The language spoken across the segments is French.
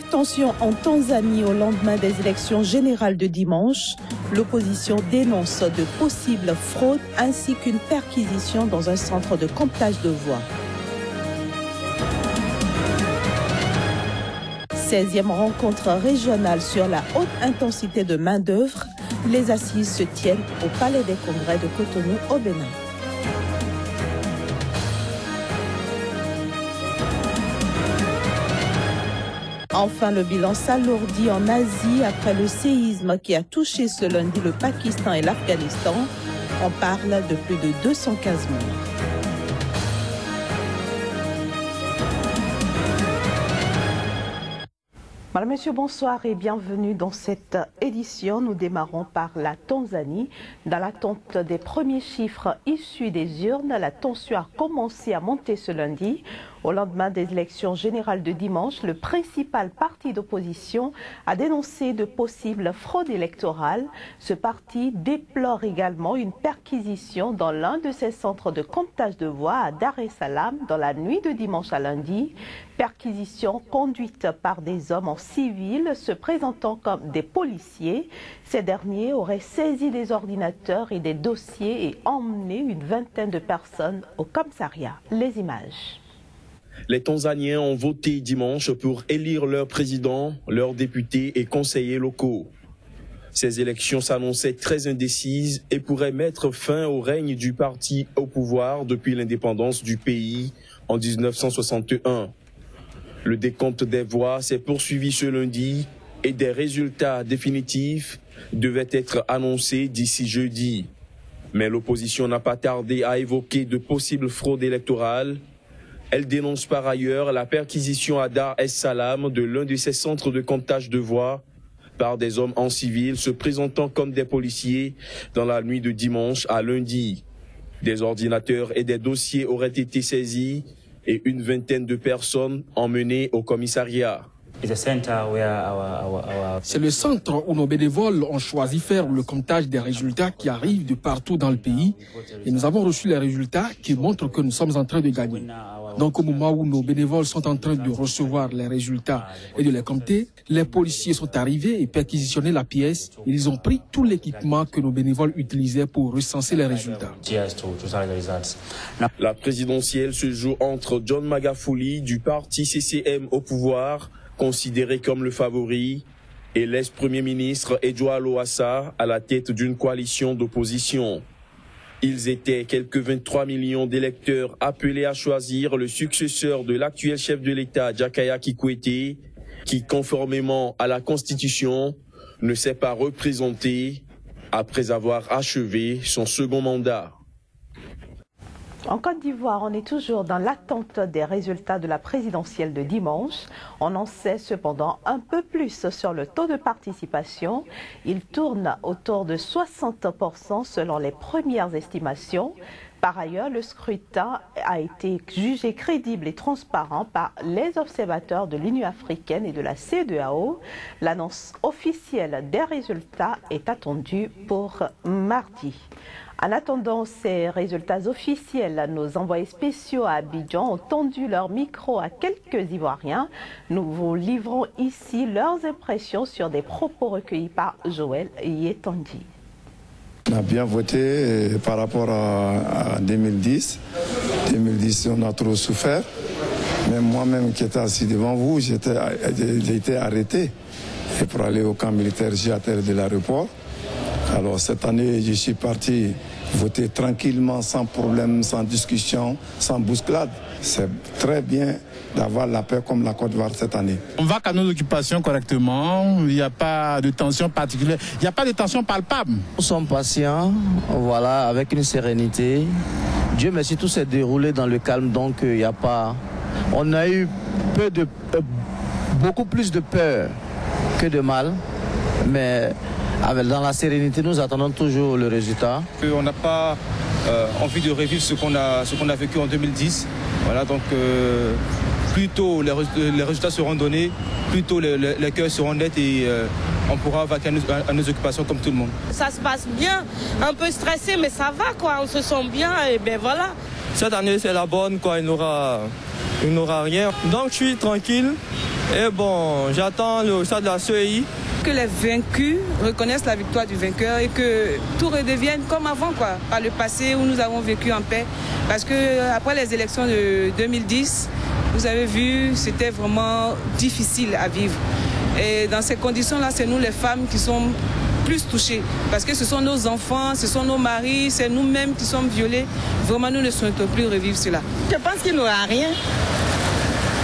Vive tension en Tanzanie au lendemain des élections générales de dimanche. L'opposition dénonce de possibles fraudes ainsi qu'une perquisition dans un centre de comptage de voix. 16e rencontre régionale sur la haute intensité de main-d'œuvre. Les assises se tiennent au Palais des Congrès de Cotonou au Bénin. Enfin, le bilan s'alourdit en Asie après le séisme qui a touché ce lundi le Pakistan et l'Afghanistan. On parle de plus de 215 morts. Madame, Monsieur, bonsoir et bienvenue dans cette édition. Nous démarrons par la Tanzanie. Dans l'attente des premiers chiffres issus des urnes, la tension a commencé à monter ce lundi. Au lendemain des élections générales de dimanche, le principal parti d'opposition a dénoncé de possibles fraudes électorales. Ce parti déplore également une perquisition dans l'un de ses centres de comptage de voix à Dar es Salaam dans la nuit de dimanche à lundi. Perquisition conduite par des hommes en civil se présentant comme des policiers. Ces derniers auraient saisi des ordinateurs et des dossiers et emmené une vingtaine de personnes au commissariat. Les images. Les Tanzaniens ont voté dimanche pour élire leur président, leurs députés et conseillers locaux. Ces élections s'annonçaient très indécises et pourraient mettre fin au règne du parti au pouvoir depuis l'indépendance du pays en 1961. Le décompte des voix s'est poursuivi ce lundi et des résultats définitifs devaient être annoncés d'ici jeudi. Mais l'opposition n'a pas tardé à évoquer de possibles fraudes électorales. Elle dénonce par ailleurs la perquisition à Dar es Salaam de l'un de ses centres de comptage de voix par des hommes en civil se présentant comme des policiers dans la nuit de dimanche à lundi. Des ordinateurs et des dossiers auraient été saisis et une vingtaine de personnes emmenées au commissariat. C'est le centre où nos bénévoles ont choisi faire le comptage des résultats qui arrivent de partout dans le pays et nous avons reçu les résultats qui montrent que nous sommes en train de gagner. Donc au moment où nos bénévoles sont en train de recevoir les résultats et de les compter, les policiers sont arrivés et perquisitionné la pièce. Ils ont pris tout l'équipement que nos bénévoles utilisaient pour recenser les résultats. La présidentielle se joue entre John Magufuli du parti CCM au pouvoir, considéré comme le favori, et l'ex-premier ministre Edouard Lowassa à la tête d'une coalition d'opposition. Ils étaient quelques 23 millions d'électeurs appelés à choisir le successeur de l'actuel chef de l'État, Jakaya Kikwete, qui, conformément à la Constitution, ne s'est pas représenté après avoir achevé son second mandat. En Côte d'Ivoire, on est toujours dans l'attente des résultats de la présidentielle de dimanche. On en sait cependant un peu plus sur le taux de participation. Il tourne autour de 60% selon les premières estimations. Par ailleurs, le scrutin a été jugé crédible et transparent par les observateurs de l'Union africaine et de la CEDEAO. L'annonce officielle des résultats est attendue pour mardi. En attendant ces résultats officiels, nos envoyés spéciaux à Abidjan ont tendu leur micro à quelques Ivoiriens. Nous vous livrons ici leurs impressions sur des propos recueillis par Joël Yetandi. On a bien voté par rapport à 2010. 2010, on a trop souffert. Même moi-même qui étais assis devant vous, j'ai été arrêté. Et pour aller au camp militaire, j'ai atterri de l'aéroport. Alors cette année, je suis parti voter tranquillement, sans problème, sans discussion, sans bousculade. C'est très bien d'avoir la paix comme la Côte d'Ivoire cette année. On va à nos occupations correctement, il n'y a pas de tension particulière, il n'y a pas de tension palpable. Nous sommes patients, voilà, avec une sérénité. Dieu merci, tout s'est déroulé dans le calme, donc il n'y a pas... On a eu beaucoup plus de peur que de mal, mais... dans la sérénité, nous attendons toujours le résultat. On n'a pas envie de revivre ce qu'on a vécu en 2010. Voilà, donc plus tôt les résultats seront donnés, plus tôt les cœurs seront nets et on pourra vaquer à nos occupations comme tout le monde. Ça se passe bien, un peu stressé, mais ça va, quoi. On se sent bien et bien voilà. Cette année, c'est la bonne, quoi. Il n'aura rien. Donc je suis tranquille. Et bon, j'attends le résultat de la CEI. Que les vaincus reconnaissent la victoire du vainqueur et que tout redevienne comme avant, quoi, par le passé où nous avons vécu en paix. Parce que après les élections de 2010, vous avez vu, c'était vraiment difficile à vivre. Et dans ces conditions-là, c'est nous les femmes qui sommes plus touchées. Parce que ce sont nos enfants, ce sont nos maris, c'est nous-mêmes qui sommes violés. Vraiment, nous ne souhaitons plus revivre cela. Je pense qu'il n'y aura rien.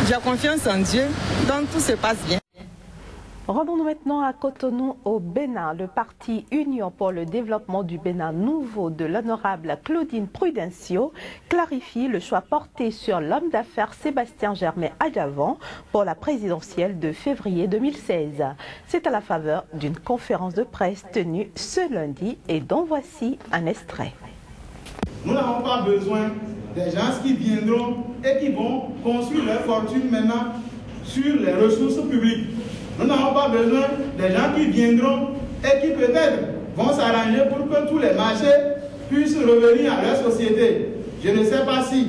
J'ai confiance en Dieu, donc tout se passe bien. Rendons-nous maintenant à Cotonou, au Bénin. Le parti Union pour le développement du Bénin nouveau de l'honorable Claudine Prudencio clarifie le choix porté sur l'homme d'affaires Sébastien Germain Adjavon pour la présidentielle de février 2016. C'est à la faveur d'une conférence de presse tenue ce lundi et dont voici un extrait. Nous n'avons pas besoin des gens qui viendront et qui vont construire leur fortune maintenant sur les ressources publiques. Nous n'avons pas besoin des gens qui viendront et qui peut-être vont s'arranger pour que tous les marchés puissent revenir à leur société. Je ne sais pas si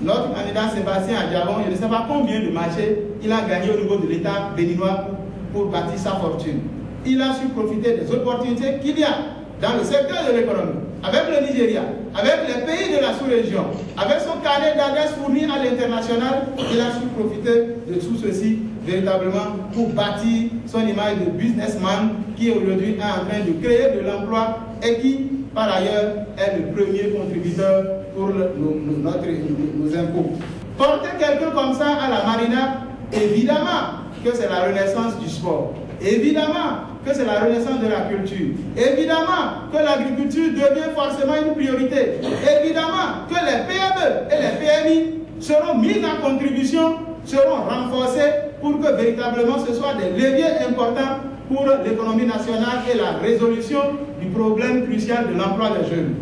notre candidat Sébastien Adjavon, je ne sais pas combien de marchés il a gagné au niveau de l'État béninois pour bâtir sa fortune. Il a su profiter des opportunités qu'il y a dans le secteur de l'économie, avec le Nigeria, avec les pays de la sous-région, avec son carnet d'adresses fourni à l'international, il a su profiter de tout ceci véritablement pour bâtir son image de businessman qui aujourd'hui est en train de créer de l'emploi et qui, par ailleurs, est le premier contributeur pour nos impôts. Porter quelqu'un comme ça à la marina, évidemment que c'est la renaissance du sport. Évidemment que c'est la renaissance de la culture. Évidemment que l'agriculture devient forcément une priorité. Évidemment que les PME et les PMI seront mises en contribution, seront renforcés pour que véritablement ce soit des leviers importants pour l'économie nationale et la résolution du problème crucial de l'emploi des jeunes.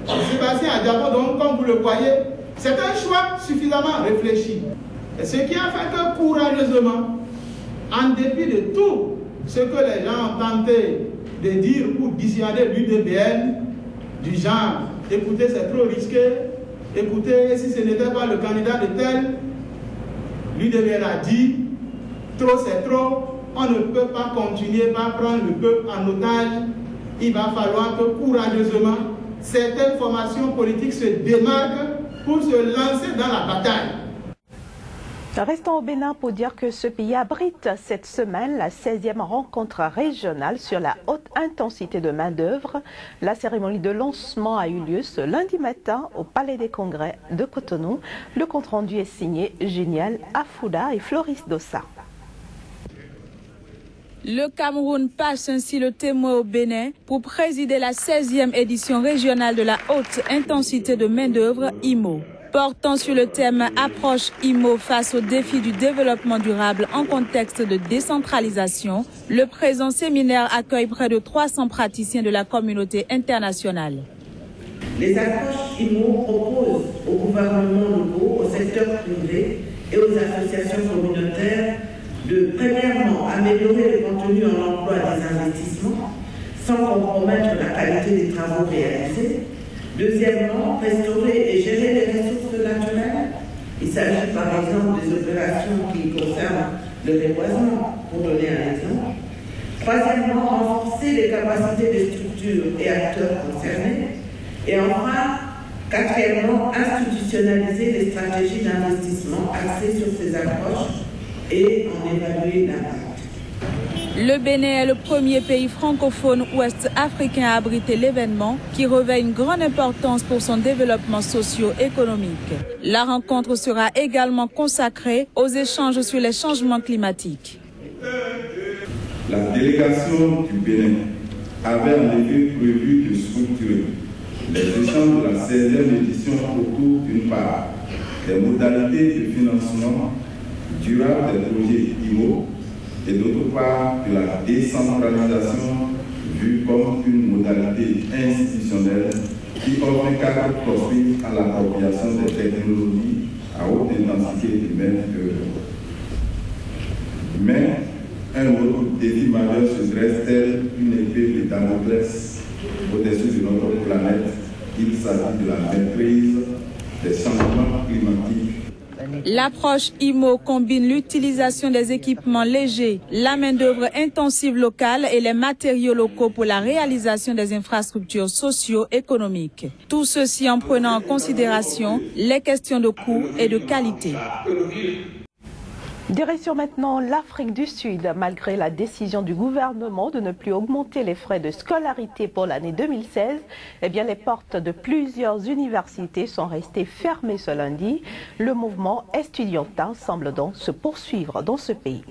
Sébastien Adjavon, donc, comme vous le voyez, c'est un choix suffisamment réfléchi. Et ce qui a fait que courageusement, en dépit de tout ce que les gens ont tenté de dire pour dissuader l'UDBN, du genre, écoutez, c'est trop risqué, écoutez, si ce n'était pas le candidat de tel, l'UDBN a dit, trop c'est trop, on ne peut pas continuer par prendre le peuple en otage, il va falloir que courageusement, certaines formations politiques se démarquent pour se lancer dans la bataille. Restons au Bénin pour dire que ce pays abrite cette semaine la 16e rencontre régionale sur la haute intensité de main-d'œuvre. La cérémonie de lancement a eu lieu ce lundi matin au Palais des Congrès de Cotonou. Le compte-rendu est signé Génial Afouda et Floris Dossa. Le Cameroun passe ainsi le témoin au Bénin pour présider la 16e édition régionale de la haute intensité de main-d'œuvre IMO. Portant sur le thème « Approche IMO face aux défis du développement durable en contexte de décentralisation », le présent séminaire accueille près de 300 praticiens de la communauté internationale. Les approches IMO proposent aux gouvernements locaux, au secteur privé et aux associations communautaires de, premièrement, améliorer le contenu en emploi des investissements sans compromettre la qualité des travaux réalisés. Deuxièmement, restaurer et gérer les ressources naturelles. Il s'agit par exemple des opérations qui concernent le reboisement, pour donner un exemple. Troisièmement, renforcer les capacités des structures et acteurs concernés. Et enfin, quatrièmement, institutionnaliser les stratégies d'investissement axées sur ces approches et en évaluer l'impact. Le Bénin est le premier pays francophone ouest-africain à abriter l'événement qui revêt une grande importance pour son développement socio-économique. La rencontre sera également consacrée aux échanges sur les changements climatiques. La délégation du Bénin avait en effet prévu de structurer les échanges de la 16e édition autour d'une part des modalités de financement durable des projets IMO et d'autre part de la décentralisation vue comme une modalité institutionnelle qui offre un cadre propice à l'appropriation des technologies à haute intensité de main-d'œuvre. Mais un autre défi majeur se dresse tel une épée de Damoclès au-dessus de notre planète. Il s'agit de la maîtrise des changements climatiques. L'approche IMO combine l'utilisation des équipements légers, la main-d'œuvre intensive locale et les matériaux locaux pour la réalisation des infrastructures socio-économiques. Tout ceci en prenant en considération les questions de coût et de qualité. Direction maintenant l'Afrique du Sud. Malgré la décision du gouvernement de ne plus augmenter les frais de scolarité pour l'année 2016, les portes de plusieurs universités sont restées fermées ce lundi. Le mouvement estudiantin semble donc se poursuivre dans ce pays.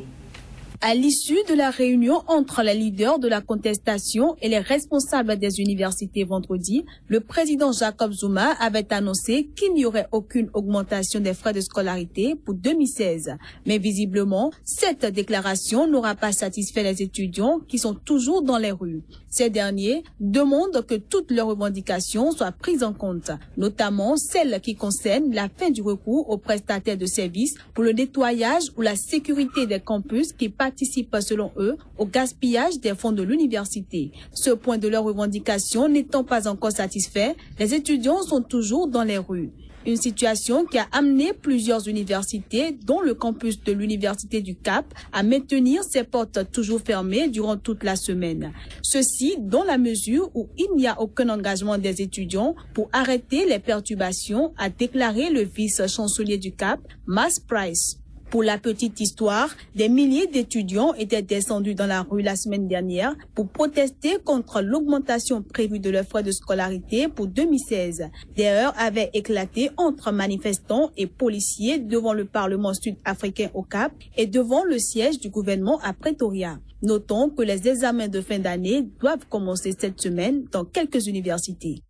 À l'issue de la réunion entre les leaders de la contestation et les responsables des universités vendredi, le président Jacob Zuma avait annoncé qu'il n'y aurait aucune augmentation des frais de scolarité pour 2016. Mais visiblement, cette déclaration n'aura pas satisfait les étudiants qui sont toujours dans les rues. Ces derniers demandent que toutes leurs revendications soient prises en compte, notamment celles qui concernent la fin du recours aux prestataires de services pour le nettoyage ou la sécurité des campus qui participent selon eux au gaspillage des fonds de l'université. Ce point de leurs revendications n'étant pas encore satisfait, les étudiants sont toujours dans les rues. Une situation qui a amené plusieurs universités, dont le campus de l'Université du Cap, à maintenir ses portes toujours fermées durant toute la semaine. Ceci dans la mesure où il n'y a aucun engagement des étudiants pour arrêter les perturbations, a déclaré le vice-chancelier du Cap, Mas Price. Pour la petite histoire, des milliers d'étudiants étaient descendus dans la rue la semaine dernière pour protester contre l'augmentation prévue de leurs frais de scolarité pour 2016. Des heurts avaient éclaté entre manifestants et policiers devant le Parlement sud-africain au Cap et devant le siège du gouvernement à Pretoria. Notons que les examens de fin d'année doivent commencer cette semaine dans quelques universités.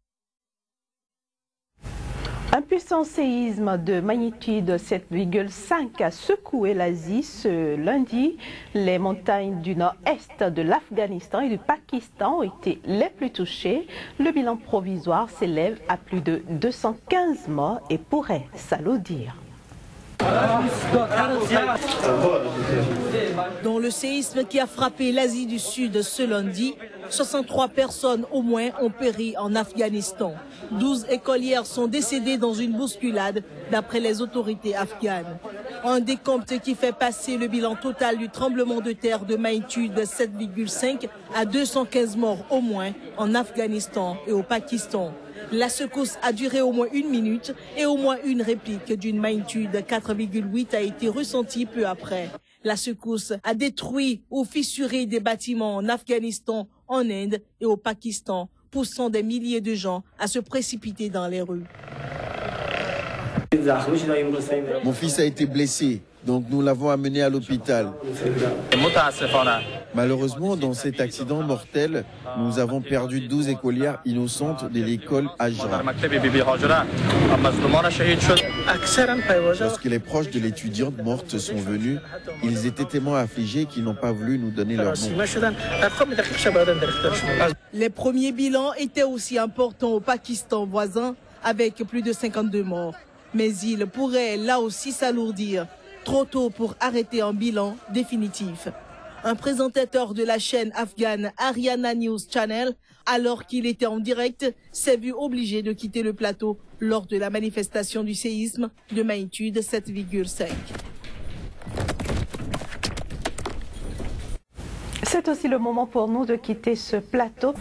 Un puissant séisme de magnitude 7,5 a secoué l'Asie ce lundi. Les montagnes du nord-est de l'Afghanistan et du Pakistan ont été les plus touchées. Le bilan provisoire s'élève à plus de 215 morts et pourrait s'alourdir. Dans le séisme qui a frappé l'Asie du Sud ce lundi, 63 personnes au moins ont péri en Afghanistan. 12 écolières sont décédées dans une bousculade d'après les autorités afghanes. Un décompte qui fait passer le bilan total du tremblement de terre de magnitude 7,5 à 215 morts au moins en Afghanistan et au Pakistan. La secousse a duré au moins 1 minute et au moins une réplique d'une magnitude 4,8 a été ressentie peu après. La secousse a détruit ou fissuré des bâtiments en Afghanistan, en Inde et au Pakistan, poussant des milliers de gens à se précipiter dans les rues. Mon fils a été blessé, donc nous l'avons amené à l'hôpital. Malheureusement, dans cet accident mortel, nous avons perdu 12 écolières innocentes de l'école Hajra. Lorsque les proches de l'étudiante morte sont venus, ils étaient tellement affligés qu'ils n'ont pas voulu nous donner leur nom. Les premiers bilans étaient aussi importants au Pakistan voisin, avec plus de 52 morts. Mais il pourrait là aussi s'alourdir. Trop tôt pour arrêter un bilan définitif. Un présentateur de la chaîne afghane Ariana News Channel, alors qu'il était en direct, s'est vu obligé de quitter le plateau lors de la manifestation du séisme de magnitude 7,5. C'est aussi le moment pour nous de quitter ce plateau.